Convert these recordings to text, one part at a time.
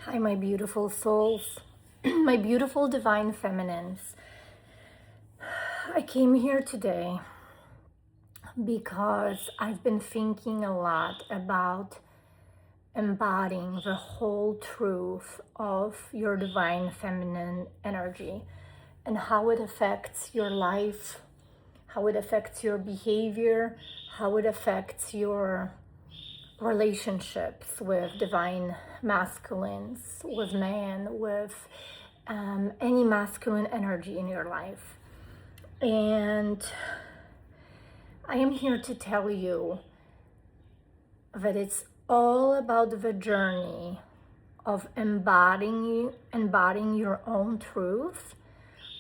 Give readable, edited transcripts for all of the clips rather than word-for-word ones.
Hi, my beautiful souls, my beautiful divine feminines. I came here today because I've been thinking a lot about embodying the whole truth of your divine feminine energy and how it affects your life, how it affects your behavior, how it affects your relationships with divine masculines, with man, with any masculine energy in your life. And I am here to tell you that it's all about the journey of embodying your own truth,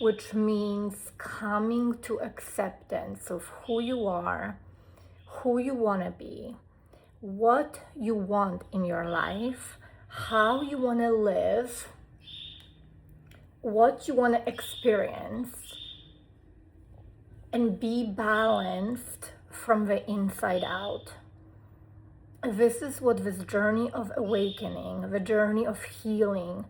which means coming to acceptance of who you are, who you want to be, what you want in your life, how you want to live, what you want to experience, and be balanced from the inside out. This is what this journey of awakening, the journey of healing,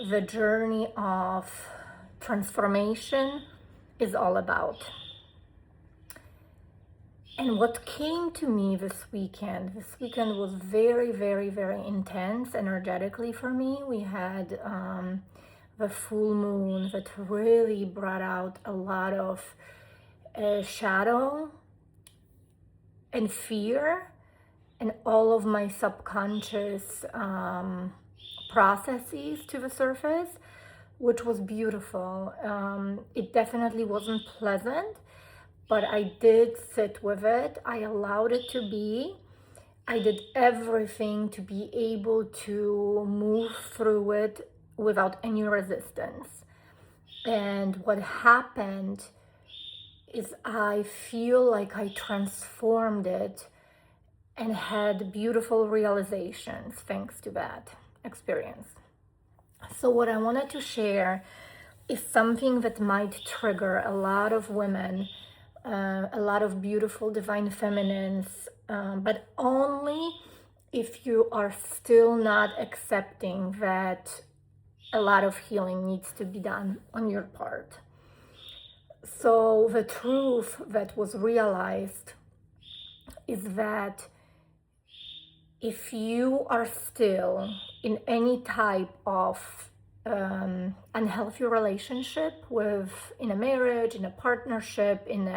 the journey of transformation is all about. And what came to me this weekend was very, very, very intense energetically for me. We had the full moon that really brought out a lot of shadow and fear and all of my subconscious processes to the surface, which was beautiful. It definitely wasn't pleasant, but I did sit with it. I allowed it to be. I did everything to be able to move through it without any resistance. And what happened is I feel like I transformed it and had beautiful realizations thanks to that experience. So what I wanted to share is something that might trigger a lot of women, a lot of beautiful divine feminines, but only if you are still not accepting that a lot of healing needs to be done on your part. So the truth that was realized is that if you are still in any type of unhealthy relationship in a marriage, in a partnership, in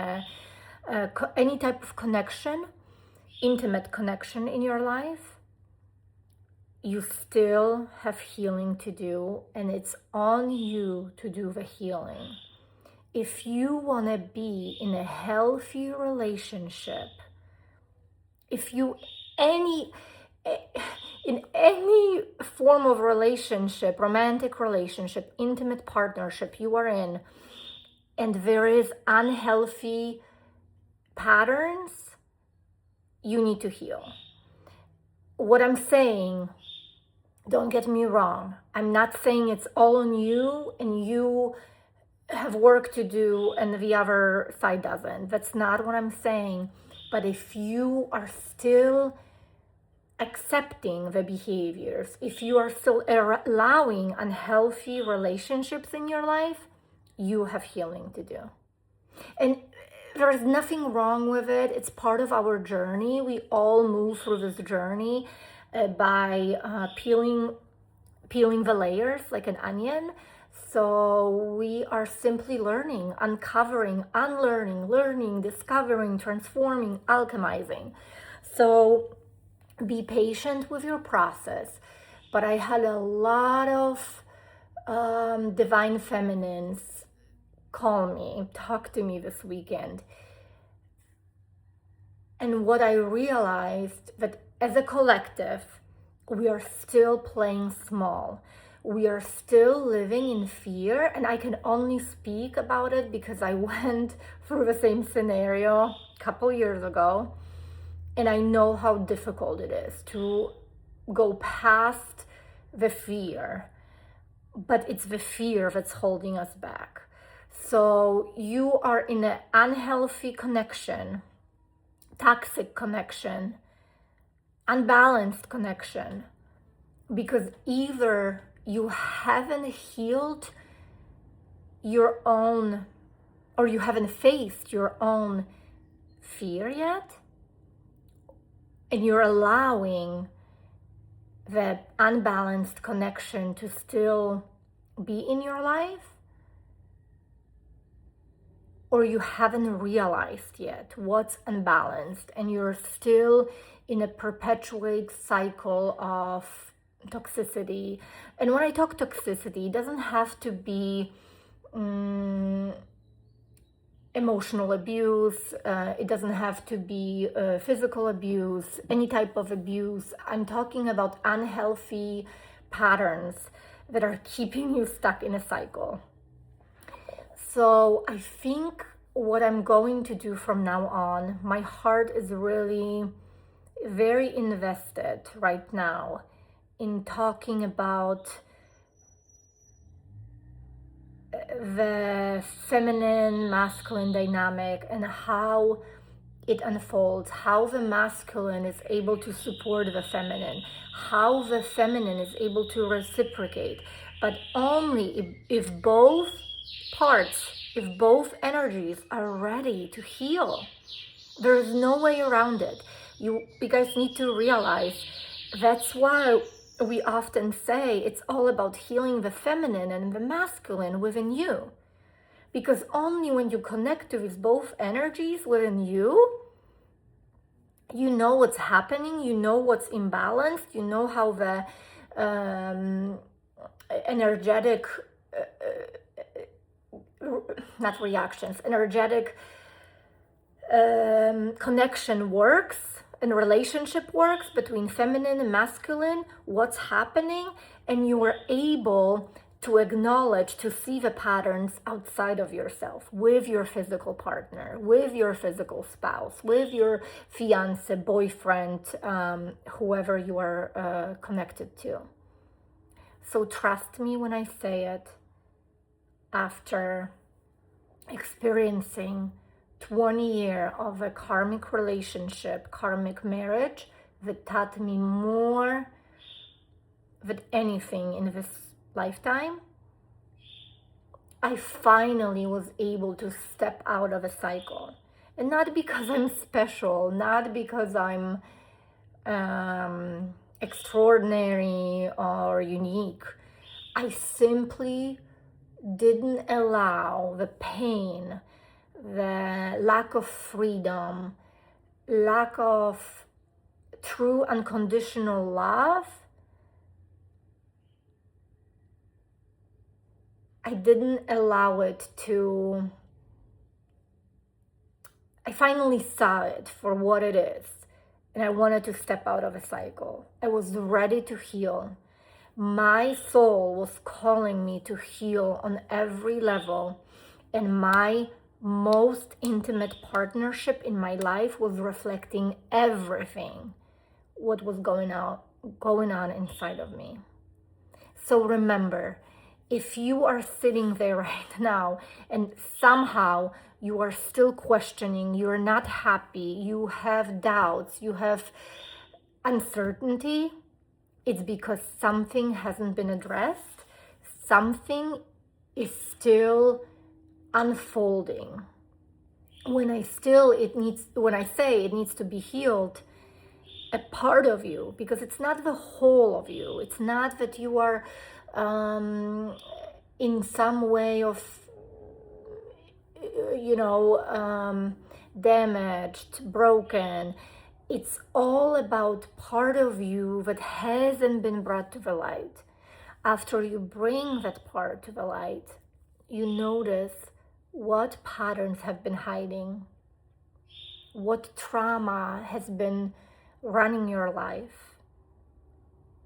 any type of connection, intimate connection in your life, you still have healing to do, and it's on you to do the healing. If you want to be in a healthy relationship, if you in any form of relationship, romantic relationship, intimate partnership you are in, and there is unhealthy patterns, you need to heal. What I'm saying, don't get me wrong, I'm not saying it's all on you and you have work to do and the other side doesn't. That's not what I'm saying. But if you are still accepting the behaviors, if you are still allowing unhealthy relationships in your life, you have healing to do. And there is nothing wrong with it. It's part of our journey. We all move through this journey by peeling the layers like an onion. So we are simply learning, uncovering, unlearning, learning, discovering, transforming, alchemizing. So be patient with your process. But I had a lot of divine feminines call me, talk to me this weekend. And what I realized that as a collective, we are still playing small. We are still living in fear, and I can only speak about it because I went through the same scenario a couple years ago, and I know how difficult it is to go past the fear, but it's the fear that's holding us back. So you are in an unhealthy connection, toxic connection, unbalanced connection, because either you haven't healed your own, or you haven't faced your own fear yet, and you're allowing that unbalanced connection to still be in your life, or you haven't realized yet what's unbalanced and you're still in a perpetuate cycle of toxicity. And when I talk toxicity, it doesn't have to be emotional abuse, it doesn't have to be physical abuse, any type of abuse. I'm talking about unhealthy patterns that are keeping you stuck in a cycle. So I think what I'm going to do from now on, my heart is really very invested right now in talking about the feminine masculine dynamic and how it unfolds, how the masculine is able to support the feminine, how the feminine is able to reciprocate, but only if both parts, if both energies are ready to heal. There is no way around it. You guys need to realize that's why we often say it's all about healing the feminine and the masculine within you. Because only when you connect to these both energies within you, you know what's happening, you know what's imbalanced, you know how the energetic, not reactions, energetic connection works and relationship works between feminine and masculine, what's happening, and you are able to acknowledge, to see the patterns outside of yourself, with your physical partner, with your physical spouse, with your fiance, boyfriend, whoever you are connected to. So trust me when I say it, after experiencing 20 years of a karmic relationship, karmic marriage, that taught me more than anything in this lifetime, I finally was able to step out of a cycle. And not because I'm special, not because I'm extraordinary or unique. I simply didn't allow the pain, the lack of freedom, lack of true unconditional love. I didn't allow it to, I finally saw it for what it is. And I wanted to step out of a cycle. I was ready to heal. My soul was calling me to heal on every level. And my most intimate partnership in my life was reflecting everything what was going on inside of me. So remember, if you are sitting there right now and somehow you are still questioning, you're not happy, you have doubts, you have uncertainty, it's because something hasn't been addressed. Something is still unfolding. When I say it needs to be healed, a part of you, because it's not the whole of you. It's not that you are in some way of, damaged, broken. It's all about part of you that hasn't been brought to the light. After you bring that part to the light, you notice what patterns have been hiding, what trauma has been running your life.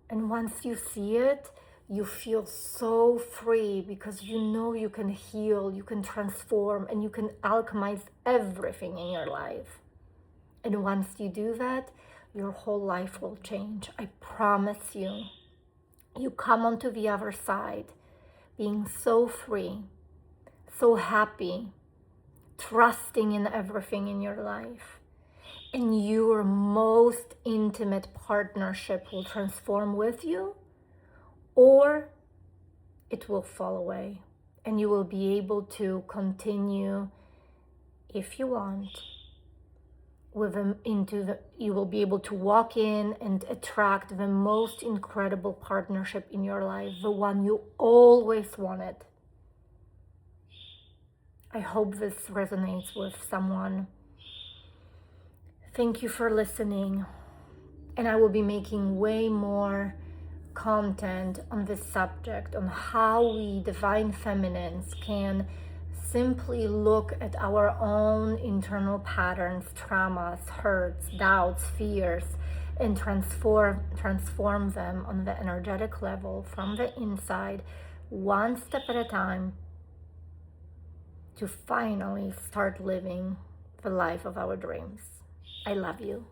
And once you see it, you feel so free, because you know you can heal, you can transform, and you can alchemize everything in your life. And once you do that, your whole life will change. I promise you. You come onto the other side being so free, so happy, trusting in everything in your life. And your most intimate partnership will transform with you or it will fall away, and you will be able to continue, if you want, with them you will be able to walk in and attract the most incredible partnership in your life, the one you always wanted. I hope this resonates with someone. Thank you for listening, and I will be making way more content on this subject, on how we divine feminines can simply look at our own internal patterns, traumas, hurts, doubts, fears, and transform them on the energetic level from the inside, one step at a time, to finally start living the life of our dreams. I love you.